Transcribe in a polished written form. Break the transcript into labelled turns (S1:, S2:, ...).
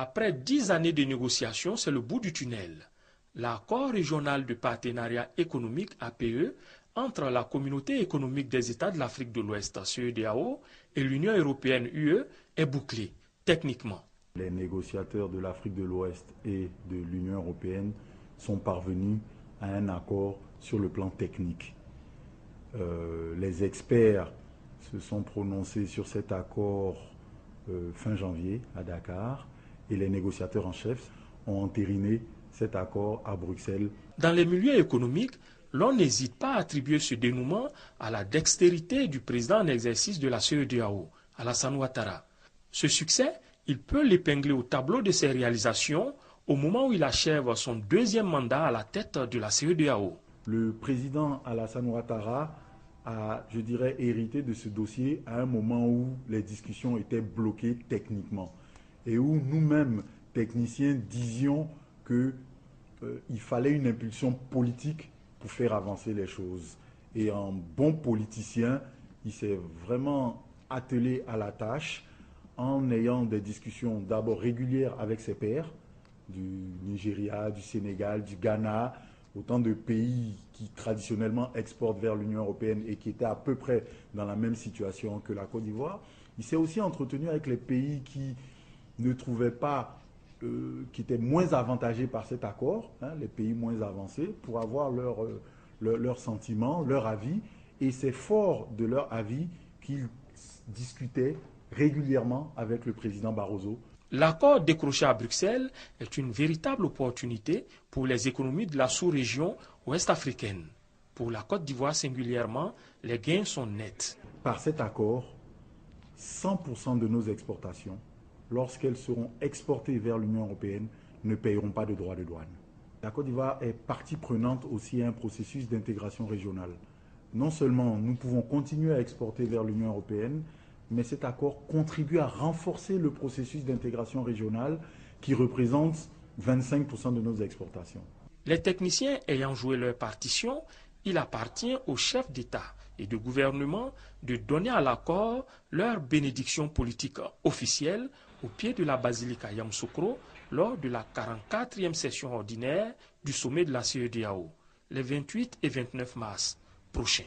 S1: Après 10 années de négociations, c'est le bout du tunnel. L'accord régional de partenariat économique APE entre la Communauté économique des États de l'Afrique de l'Ouest, CEDEAO, et l'Union européenne UE est bouclé, techniquement.
S2: Les négociateurs de l'Afrique de l'Ouest et de l'Union européenne sont parvenus à un accord sur le plan technique. Les experts se sont prononcés sur cet accord fin janvier à Dakar et les négociateurs en chef ont entériné cet accord à Bruxelles.
S1: Dans les milieux économiques, l'on n'hésite pas à attribuer ce dénouement à la dextérité du président en exercice de la CEDEAO, Alassane Ouattara. Ce succès, il peut l'épingler au tableau de ses réalisations au moment où il achève son deuxième mandat à la tête de la CEDEAO.
S2: Le président Alassane Ouattara a, je dirais, hérité de ce dossier à un moment où les discussions étaient bloquées techniquement et où nous-mêmes, techniciens, disions qu'il fallait une impulsion politique pour faire avancer les choses. Et en bon politicien, il s'est vraiment attelé à la tâche en ayant des discussions d'abord régulières avec ses pairs, du Nigeria, du Sénégal, du Ghana, autant de pays qui traditionnellement exportent vers l'Union européenne et qui étaient à peu près dans la même situation que la Côte d'Ivoire. Il s'est aussi entretenu avec les pays qui ne trouvaient pas, qui étaient moins avantagés par cet accord, les pays moins avancés, pour avoir leurs sentiments, leur avis. Et c'est fort de leur avis qu'ils discutaient régulièrement avec le président Barroso.
S1: L'accord décroché à Bruxelles est une véritable opportunité pour les économies de la sous-région ouest-africaine. Pour la Côte d'Ivoire singulièrement, les gains sont nets.
S2: Par cet accord, 100% de nos exportations, lorsqu'elles seront exportées vers l'Union européenne, ne paieront pas de droits de douane. La Côte d'Ivoire est partie prenante aussi à un processus d'intégration régionale. Non seulement nous pouvons continuer à exporter vers l'Union européenne, mais cet accord contribue à renforcer le processus d'intégration régionale qui représente 25% de nos exportations.
S1: Les techniciens ayant joué leur partition, il appartient aux chefs d'État et de gouvernement de donner à l'accord leur bénédiction politique officielle au pied de la basilique à Yamoussoukro lors de la 44e session ordinaire du sommet de la CEDEAO, les 28 et 29 mars prochains.